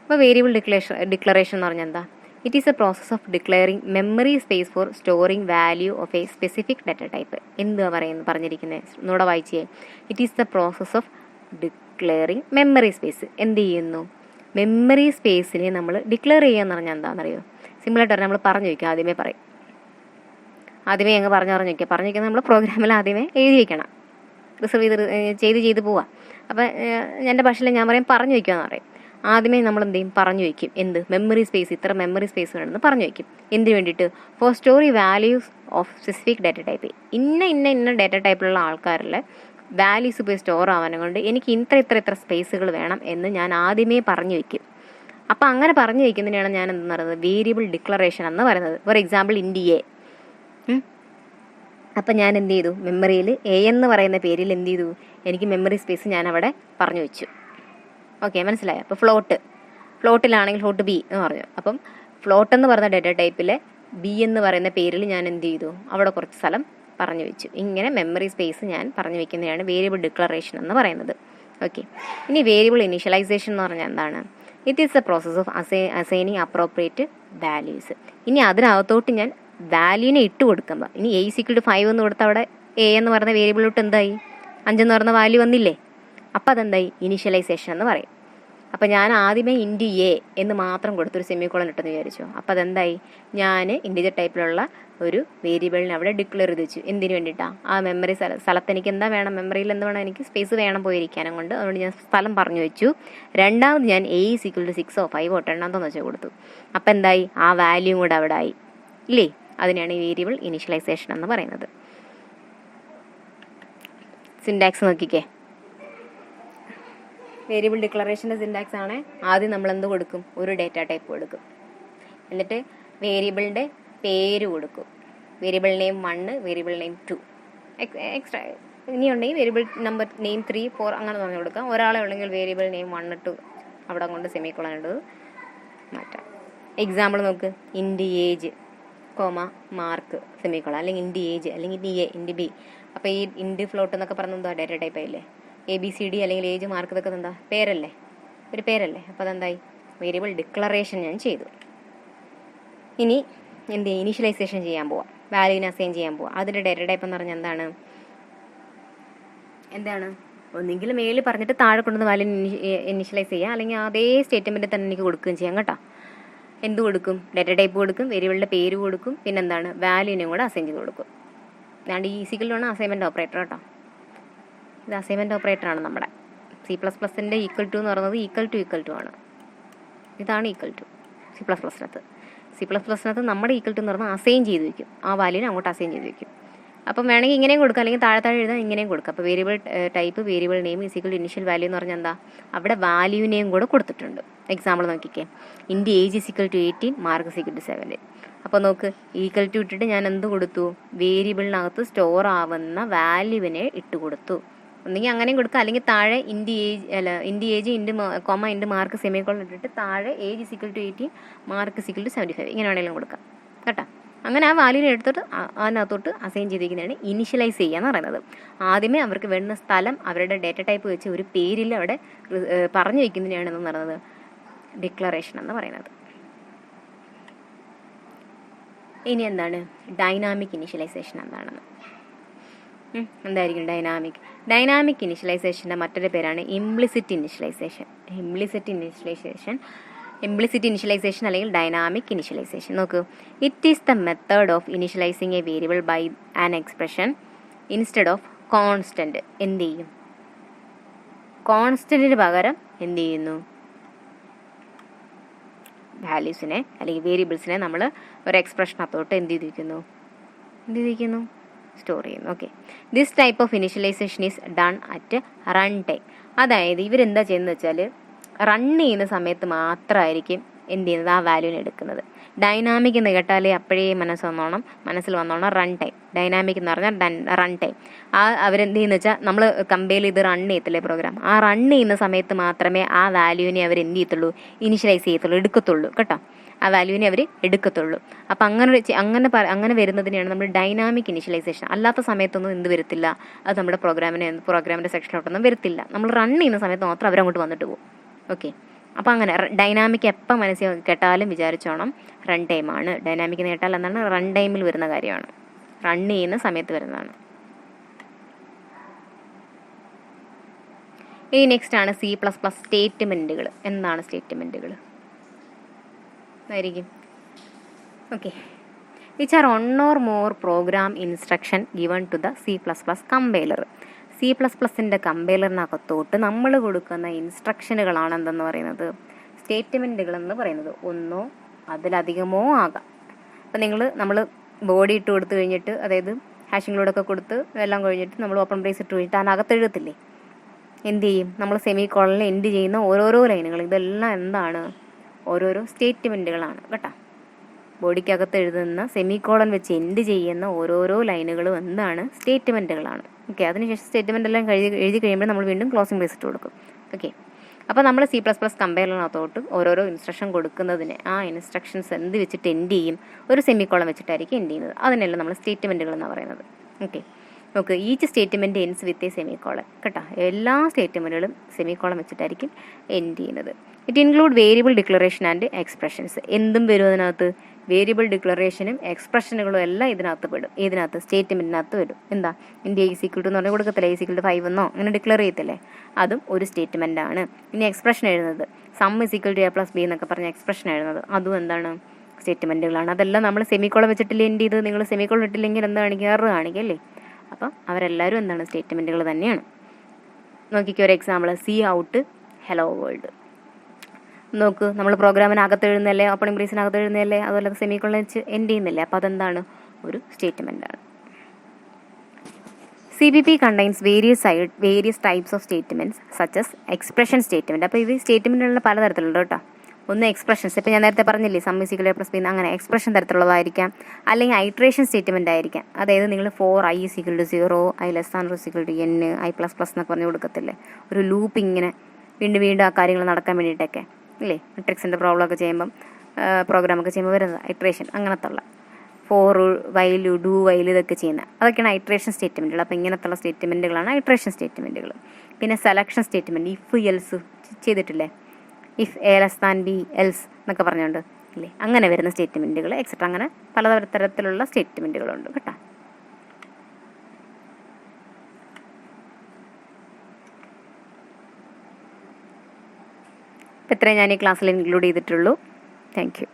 അപ്പോൾ വേരിയബിൾ ഡിക്ലറേഷൻ എന്ന് പറഞ്ഞാൽ എന്താ? It is a process of declaring memory space for storing value of a specific data type. എന്തുവാ പറഞ്ഞിരിക്കുന്നത്? ഒന്നുകൂടെ വായിച്ചേ. It is the process of declaring memory space. എന്ത് ചെയ്യുന്നു? മെമ്മറി സ്പേസിനെ നമ്മൾ ഡിക്ലെയർ ചെയ്യുക എന്ന് പറഞ്ഞാൽ എന്താണെന്നറിയോ? സിമ്പിളായിട്ട് പറഞ്ഞാൽ നമ്മൾ പറഞ്ഞു വയ്ക്കുക. ആദ്യമേ അങ്ങ് പറഞ്ഞു വയ്ക്കുക. പറഞ്ഞു വയ്ക്കുന്നത് നമ്മൾ പ്രോഗ്രാമിൽ ആദ്യമേ എഴുതി വയ്ക്കണം. റിസർവ് ചെയ്ത് പോവാം. അപ്പം എൻ്റെ ഭാഷയിൽ ഞാൻ പറയും പറഞ്ഞു വയ്ക്കുക എന്ന് പറയും. ആദ്യമേ നമ്മൾ എന്ത് ചെയ്യും? പറഞ്ഞു വയ്ക്കും. എന്ത്? മെമ്മറി സ്പേസ്, ഇത്ര മെമ്മറി സ്പേസ് വേണമെന്ന് പറഞ്ഞു വയ്ക്കും. എന്തിനു വേണ്ടിയിട്ട്? For storing values of specific data type. ഇന്ന ഡാറ്റ ടൈപ്പിലുള്ള ആൾക്കാരിലെ വാല്യൂസ് പോയി സ്റ്റോർ ആവാനും കൊണ്ട് എനിക്ക് ഇത്ര സ്പേസുകൾ വേണം എന്ന് ഞാൻ ആദ്യമേ പറഞ്ഞു വയ്ക്കും. അപ്പോൾ അങ്ങനെ പറഞ്ഞു വയ്ക്കുന്നതിനാണ് ഞാൻ എന്തെന്ന് പറയുന്നത് വേരിയബിൾ ഡിക്ലറേഷൻ എന്ന് പറയുന്നത്. For example int a. അപ്പം ഞാൻ എന്ത് ചെയ്തു? മെമ്മറിയിൽ എ എന്ന് പറയുന്ന പേരിൽ എന്ത് ചെയ്തു? എനിക്ക് മെമ്മറി സ്പേസ് ഞാൻ അവിടെ പറഞ്ഞു വെച്ചു. ഓക്കെ, മനസ്സിലായോ? അപ്പോൾ ഫ്ലോട്ടിലാണെങ്കിൽ ഫ്ലോട്ട് ബി എന്ന് പറഞ്ഞു. അപ്പം ഫ്ലോട്ട് എന്ന് പറയുന്ന ഡാറ്റ ടൈപ്പിലെ ബി എന്ന് പറയുന്ന പേരിൽ ഞാൻ എന്ത് ചെയ്തു? അവിടെ കുറച്ച് സ്ഥലം പറഞ്ഞു വെച്ചു. ഇങ്ങനെ മെമ്മറി സ്പേസ് ഞാൻ പറഞ്ഞു വെക്കുന്നതാണ് വേരിയബിൾ ഡിക്ലറേഷൻ എന്ന് പറയുന്നത്. ഓക്കെ, ഇനി വേരിയബിൾ ഇനീഷ്യലൈസേഷൻ എന്ന് പറഞ്ഞാൽ എന്താണ്? It is a process of assigning appropriate values. ഇനി അതിനകത്തോട്ട് ഞാൻ വാല്യൂവിനെ ഇട്ട് കൊടുക്കുമ്പോൾ ഇനി എ = 5 എന്ന് കൊടുത്താൽ അവിടെ എ എന്ന് പറയുന്ന വേരിയബിളിലോട്ട് എന്തായി? 5 എന്ന് പറയുന്ന വാല്യൂ വന്നില്ലേ? അപ്പോൾ അതെന്തായി? ഇനീഷ്യലൈസേഷൻ എന്ന് പറയും. അപ്പോൾ ഞാൻ ആദ്യമേ ഇൻഡി എ എന്ന് മാത്രം കൊടുത്തൊരു സെമിക്കോളൻ ഇട്ടെന്ന് വിചാരിച്ചു. അപ്പോൾ അതെന്തായി? ഞാൻ ഇൻഡിജർ ടൈപ്പിലുള്ള ഒരു വേരിയബിളിനെ അവിടെ ഡിക്ലെയർ ചെയ്ത് വെച്ചു. എന്തിനു വേണ്ടിയിട്ടാണ്? ആ മെമ്മറി സ്ഥലത്ത് എനിക്ക് എന്താ വേണം? മെമ്മറിയിൽ എന്ത് വേണം? എനിക്ക് സ്പേസ് വേണം പോയിരിക്കാനും കൊണ്ട്. അതുകൊണ്ട് ഞാൻ സ്ഥലം പറഞ്ഞു വെച്ചു. രണ്ടാമത് ഞാൻ എ = 6 or 5 or 10 എന്താണെന്ന് വെച്ചാൽ കൊടുത്തു. അപ്പോൾ എന്തായി? ആ വാല്യൂ കൂടെ അവിടെ ആയി ഇല്ലേ? അതിനാണ് ഈ വേരിയബിൾ ഇനീഷ്യലൈസേഷൻ എന്ന് പറയുന്നത്. സിൻടാക്സ് നോക്കിക്കേ. വേരിയബിൾ ഡിക്ലറേഷൻ്റെ സിൻടാക്സ് ആണ്. ആദ്യം നമ്മൾ എന്ത് കൊടുക്കും? ഒരു ഡേറ്റ ടൈപ്പ് കൊടുക്കും. എന്നിട്ട് വേരിയബിളിൻ്റെ പേര് കൊടുക്കും. Variable name 1, variable name 2, extra ഇനി ഉണ്ടെങ്കിൽ വേരിയബിൾ നമ്പർ നെയിം 3, 4 അങ്ങനെ പറഞ്ഞു കൊടുക്കാം. ഒരാളെ ഉണ്ടെങ്കിൽ വേരിയബിൾ നെയിം 1, 2 അവിടെ കൊണ്ട് സെമിക്കോളൻ ഇട്ടത് മാറ്റാം. എക്സാമ്പിൾ നോക്ക്. ഇൻഡി ഏജ് മാർക്ക് സെമിക്കോളൻ, അല്ലെങ്കിൽ ഇൻഡി ഏജ്, അല്ലെങ്കിൽ ഇൻഡി ബി. അപ്പോൾ ഈ ഇൻഡി ഫ്ലോട്ട് എന്നൊക്കെ പറഞ്ഞത് എന്താ? ഡാറ്റ ടൈപ്പ് ആയില്ലേ? ABCD അല്ലെങ്കിൽ ഏജ് മാർക്ക് ഇതൊക്കെ എന്താ? പേരല്ലേ? ഒരു പേരല്ലേ? അപ്പോൾ അതെന്തായി? വേരിയബിൾ ഡിക്ലറേഷൻ ഞാൻ ചെയ്തു. ഇനി എന്ത്? ഇനീഷ്യലൈസേഷൻ ചെയ്യാൻ പോവാം. വാല്യൂവിനെ അസൈൻ ചെയ്യാൻ പോവാം. അതിൻ്റെ ഡാറ്റ ടൈപ്പ് എന്ന് പറഞ്ഞാൽ എന്താണ്? ഒന്നെങ്കിലും മേളിൽ പറഞ്ഞിട്ട് താഴെ കൊണ്ടുവന്ന് വാല്യൂ ഇനീഷ്യലൈസ് ചെയ്യാം, അല്ലെങ്കിൽ അതേ സ്റ്റേറ്റ്മെൻറ്റ് തന്നെ എനിക്ക് കൊടുക്കുകയും ചെയ്യാം കേട്ടോ. എന്ത് കൊടുക്കും? ഡാറ്റ ടൈപ്പ് കൊടുക്കും, വേരിയബിളിൻ്റെ പേര് കൊടുക്കും, പിന്നെന്താണ്? വാല്യൂവിനെയും കൂടെ അസൈൻ ചെയ്ത് കൊടുക്കും. അതാണ്ട് ഈ = അസൈൻമെൻറ്റ് ഓപ്പറേറ്റർ കേട്ടോ. ഇത് അസൈൻമെൻറ്റ് ഓപ്പറേറ്ററാണ് നമ്മുടെ. C++ൻ്റെ =to എന്ന് പറയുന്നത് == ആണ്. ഇതാണ് =. C++നകത്ത് നമ്മുടെ =to എന്ന് പറഞ്ഞാൽ അസൈൻ ചെയ്ത് വയ്ക്കും. ആ വാല്യൂവിനെ അങ്ങോട്ട് അസൈൻ ചെയ്ത് വയ്ക്കും. അപ്പം വേണമെങ്കിൽ ഇങ്ങനെയും കൊടുക്കാം, അല്ലെങ്കിൽ താഴെ എഴുതാൻ ഇങ്ങനെയും കൊടുക്കാം. അപ്പോൾ variable type variable name = initial value എന്ന് പറഞ്ഞാൽ എന്താ? അവിടെ വാല്യൂവിനെയും കൂടെ കൊടുത്തിട്ടുണ്ട്. എക്സാമ്പിൾ നോക്കിക്കേ. Int age = 18, mark = 17. അപ്പോൾ നോക്ക്, =to ഇട്ടിട്ട് ഞാൻ എന്ത് കൊടുത്തു? വേരിയബിളിനകത്ത് സ്റ്റോർ ആവുന്ന വാല്യൂവിനെ ഇട്ട് കൊടുത്തു. ഒന്നെങ്കിൽ അങ്ങനെയും കൊടുക്കുക, അല്ലെങ്കിൽ താഴെ ഇൻഡി ഏജ് ഇൻഡ് മാർക്ക് സെമിക്കോളൻ ഇട്ടിട്ട് താഴെ ഏജ് = 18, മാർക്ക് = 75 ഇങ്ങനെ വേണമെങ്കിലും കൊടുക്കാം കേട്ടോ. അങ്ങനെ ആ വാല്യൂവിനെ എടുത്തിട്ട് അതിനകത്തോട്ട് അസൈൻ ചെയ്തിരിക്കുന്നതാണ് ഇനിഷ്യലൈസ് ചെയ്യുക എന്ന് പറയുന്നത്. ആദ്യമേ അവർക്ക് വേണ്ടുന്ന സ്ഥലം അവരുടെ ഡേറ്റ ടൈപ്പ് വെച്ച് ഒരു പേരിൽ അവിടെ പറഞ്ഞു വയ്ക്കുന്നതിനാണ് എന്ന് പറയുന്നത് ഡിക്ലറേഷൻ എന്ന് പറയുന്നത്. ഇനി എന്താണ് ഡൈനാമിക് ഇനിഷ്യലൈസേഷൻ? എന്തായിരിക്കും ഡൈനാമിക് ഇനിഷ്യലൈസേഷൻ്റെ മറ്റൊരു പേരാണ് ഇംപ്ലിസിറ്റ് ഇനിഷ്യലൈസേഷൻ അല്ലെങ്കിൽ ഡൈനാമിക് ഇനിഷ്യലൈസേഷൻ. നോക്കൂ, it is the method of initializing a variable by an expression instead of constant. എന്ത് ചെയ്യും? കോൺസ്റ്റന്റിന് പകരം എന്ത് ചെയ്യുന്നു? വാല്യൂസിനെ അല്ലെങ്കിൽ വേരിയബിൾസിനെ നമ്മൾ ഒരു എക്സ്പ്രഷനകത്തോട്ട് എന്ത് ചെയ്തിരിക്കുന്നു? സ്റ്റോർ ചെയ്യുന്നു. Okay, this type of initialisation is done at run time. അതായത് ഇവരെന്താ ചെയ്യുന്നത് വെച്ചാൽ റൺ ചെയ്യുന്ന സമയത്ത് മാത്രമായിരിക്കും എന്ത് ചെയ്യുന്നത്, ആ വാല്യൂവിനെ എടുക്കുന്നത്. ഡൈനാമിക് എന്ന് കേട്ടാലേ അപ്പോഴേ മനസ്സിൽ വന്നോണം റൺ ടൈം. ഡൈനാമിക് എന്ന് പറഞ്ഞാൽ റൺ ടൈം. അവരെന്ത് ചെയ്യുന്ന വെച്ചാൽ നമ്മൾ കമ്പയർ ചെയ്ത് റൺ ചെയ്യത്തില്ലേ പ്രോഗ്രാം, ആ റൺ ചെയ്യുന്ന സമയത്ത് മാത്രമേ ആ വാല്യൂവിനെ അവർ എന്ത് ചെയ്യത്തുള്ളൂ, ഇനിഷ്യലൈസ് ചെയ്യത്തുള്ളൂ, എടുക്കത്തുള്ളൂ കേട്ടോ. ആ വാല്യൂവിനെ അവർ എടുക്കത്തുള്ളൂ. അപ്പം അങ്ങനെ വരുന്നതിനെയാണ് നമ്മൾ ഡൈനാമിക് ഇനിഷ്യലൈസേഷൻ. അല്ലാത്ത സമയത്തൊന്നും എന്ത് വരത്തില്ല, അത് നമ്മുടെ പ്രോഗ്രാമിൻ്റെ സെക്ഷനിലോട്ടൊന്നും വരത്തില്ല. നമ്മൾ റൺ ചെയ്യുന്ന സമയത്ത് മാത്രം അവരങ്ങോട്ട് വന്നിട്ട് പോകും. ഓക്കെ, അപ്പോൾ അങ്ങനെ ഡൈനാമിക് എപ്പം മനസ്സിൽ കേട്ടാലും വിചാരിച്ചോണം റൺ ടൈമാണ്. ഡൈനാമിക് എന്ന് കേട്ടാൽ എന്താണ്, റൺ ടൈമിൽ വരുന്ന കാര്യമാണ്, റൺ ചെയ്യുന്ന സമയത്ത് വരുന്നതാണ്. ഇനി നെക്സ്റ്റ് ആണ് C++ സ്റ്റേറ്റ്മെൻറ്റുകൾ. എന്താണ് സ്റ്റേറ്റ്മെൻറ്റുകൾ ആയിരിക്കും? Okay, which are one or more program instruction given to the C++ compiler. C++ൻ്റെ കമ്പൈലറിനകത്തോട്ട് നമ്മൾ കൊടുക്കുന്ന ഇൻസ്ട്രക്ഷനുകളാണ് എന്തെന്ന് പറയുന്നത്, സ്റ്റേറ്റ്മെൻറ്റുകൾ എന്ന് പറയുന്നത്. ഒന്നോ അതിലധികമോ ആകാം. അപ്പം നമ്മൾ ബോഡി ഇട്ട് കൊടുത്തു കഴിഞ്ഞിട്ട്, അതായത് ഹാഷിങ്ങിലൂടെയൊക്കെ കൊടുത്ത് എല്ലാം കഴിഞ്ഞിട്ട് നമ്മൾ ഓപ്പൺ ബ്രേസ് ഇട്ട് കഴിഞ്ഞിട്ട് അതിനകത്ത് എഴുതത്തില്ലേ, എന്ത് ചെയ്യും, നമ്മൾ സെമി കോളനിൽ എൻഡ് ചെയ്യുന്ന ഓരോരോ ലൈനുകൾ, ഇതെല്ലാം എന്താണ്, ഓരോരോ സ്റ്റേറ്റ്മെൻറ്റുകളാണ് കേട്ടോ. ബോഡിക്കകത്ത് എഴുതുന്ന സെമി കോളൻ വെച്ച് എൻഡ് ചെയ്യുന്ന ഓരോരോ ലൈനുകളും എന്താണ്, സ്റ്റേറ്റ്മെൻറ്റുകളാണ്. ഓക്കെ, അതിനുശേഷം സ്റ്റേറ്റ്മെൻ്റ് എല്ലാം എഴുതി കഴിയുമ്പോൾ നമ്മൾ വീണ്ടും ക്ലോസിംഗ് ബ്രേസ് ഇട്ട് കൊടുക്കും. ഓക്കെ, അപ്പോൾ നമ്മൾ C++ കമ്പൈലറിനകത്തോട്ട് ഓരോരോ ഇൻസ്ട്രക്ഷൻ കൊടുക്കുന്നതിന് ആ ഇൻസ്ട്രക്ഷൻസ് എന്ത് വെച്ചിട്ട് എൻഡ് ചെയ്യും, ഒരു സെമി കോളൻ വെച്ചിട്ടായിരിക്കും എൻഡ് ചെയ്യുന്നത്. അതിനെല്ലാം നമ്മൾ സ്റ്റേറ്റ്മെൻറ്റുകൾ എന്നാണ് പറയുന്നത്. ഓക്കെ, നമുക്ക് each statement ends with a semi colon കേട്ടോ. എല്ലാ സ്റ്റേറ്റ്മെൻറ്റുകളും സെമി കോളൻ വെച്ചിട്ടായിരിക്കും എൻഡ് ചെയ്യുന്നത്. It include variable declaration and expressions. എന്തും വരും അതിനകത്ത്, വേരിയബിൾ ഡിക്ലറേഷനും എക്സ്പ്രഷനുകളും എല്ലാം ഇതിനകത്ത് പെടും. ഇതിനകത്ത് സ്റ്റേറ്റ്മെൻറ്റിനകത്ത് വരും. എന്താ, ഇന്ത്യ ഈസിക്വൽ ടു എന്ന് പറഞ്ഞാൽ കൊടുക്കത്തില്ല, ഈസിക്വൽ ടു 5 എന്നോ അങ്ങനെ ഡിക്ലെയർ ചെയ്യത്തില്ലേ, അതും ഒരു സ്റ്റേറ്റ്മെൻ്റ് ആണ്. ഇനി എക്സ്പ്രഷൻ എഴുതുന്നത്, സം ഈസിക്വൽ ടു A+B എന്നൊക്കെ പറഞ്ഞ എക്സ്പ്രഷൻ എഴുതുന്നത്, അതും എന്താണ്, സ്റ്റേറ്റ്മെൻറ്റുകളാണ്. അതെല്ലാം നമ്മൾ സെമിക്കോളം വെച്ചിട്ടില്ല എൻഡ് ചെയ്ത്, നിങ്ങൾ സെമിക്കോളം ഇട്ടില്ലെങ്കിൽ എന്താ കാണിക്കുക, എറർ കാണിക്കല്ലേ. അപ്പം അവരെല്ലാവരും എന്താണ്, സ്റ്റേറ്റ്മെൻറ്റുകൾ തന്നെയാണ്. നോക്കിക്കോ ഒരു example, C out hello world. നോക്ക്, നമ്മൾ പ്രോഗ്രാമിനകത്ത് എഴുതുന്നല്ലേ, ഓപ്പണിംഗ് ബ്രേസിനകത്ത് എഴുതുന്നല്ലേ, അതുപോലെ സെമിക്കോളൻ വെച്ച് എൻഡ് ചെയ്യുന്നില്ലേ, അപ്പോൾ അതെന്താണ്, ഒരു സ്റ്റേറ്റ്മെൻറ്റാണ്. CPP contains various types of statements such as expression statement. അപ്പോൾ ഇത് സ്റ്റേറ്റ്മെൻറ്റുകളിൽ പലതരത്തിലുണ്ട് കേട്ടോ. ഒന്ന് എക്സ്പ്രഷൻസ്, ഇപ്പോൾ ഞാൻ നേരത്തെ പറഞ്ഞില്ലേ, സം ഈസ് ഈക്വൽ A+B അങ്ങനെ എക്സ്പ്രഷൻ തരത്തിലുള്ളതായിരിക്കാം. അല്ലെങ്കിൽ ഐട്രേഷൻ സ്റ്റേറ്റ്മെൻ്റ് ആയിരിക്കാം. അതായത് നിങ്ങൾ four i = 0, i <= n, i++ എന്നൊക്കെ പറഞ്ഞ് കൊടുക്കത്തില്ലേ, ഒരു ലൂപ്പ് ഇങ്ങനെ വീണ്ടും വീണ്ടും ആ കാര്യങ്ങൾ നടക്കാൻ വേണ്ടിയിട്ടൊക്കെ ഇല്ലേ, മെട്രിക്സിൻ്റെ പ്രോബ്ലം ഒക്കെ ചെയ്യുമ്പം, പ്രോഗ്രാമൊക്കെ ചെയ്യുമ്പോൾ വരുന്നത് ഐട്രേഷൻ, അങ്ങനത്തുള്ള ഫോർ വൈൽ ഡു വൈൽ ഇതൊക്കെ ചെയ്യുന്നത്, അതൊക്കെയാണ് ഐട്രേഷൻ സ്റ്റേറ്റ്മെൻറ്റുകൾ. അപ്പോൾ ഇങ്ങനത്തുള്ള സ്റ്റേറ്റ്മെൻറ്റുകളാണ് ഐട്രേഷൻ സ്റ്റേറ്റ്മെൻറ്റുകൾ. പിന്നെ സെലക്ഷൻ സ്റ്റേറ്റ്മെൻറ്റ്, ഇഫ് എൽസ് ചെയ്തിട്ടില്ലേ, ഇഫ് A<B എൽസ് എന്നൊക്കെ പറഞ്ഞുകൊണ്ട് ഇല്ലേ, അങ്ങനെ വരുന്ന സ്റ്റേറ്റ്മെൻറ്റുകൾ എക്സെട്ര, അങ്ങനെ പലതരത്തിലുള്ള സ്റ്റേറ്റ്മെൻറ്റുകളുണ്ട് കേട്ടോ. ഇത്രയും ഞാൻ ഈ ക്ലാസ്സിൽ ഇൻക്ലൂഡ് ചെയ്തിട്ടുള്ളൂ. Thank you.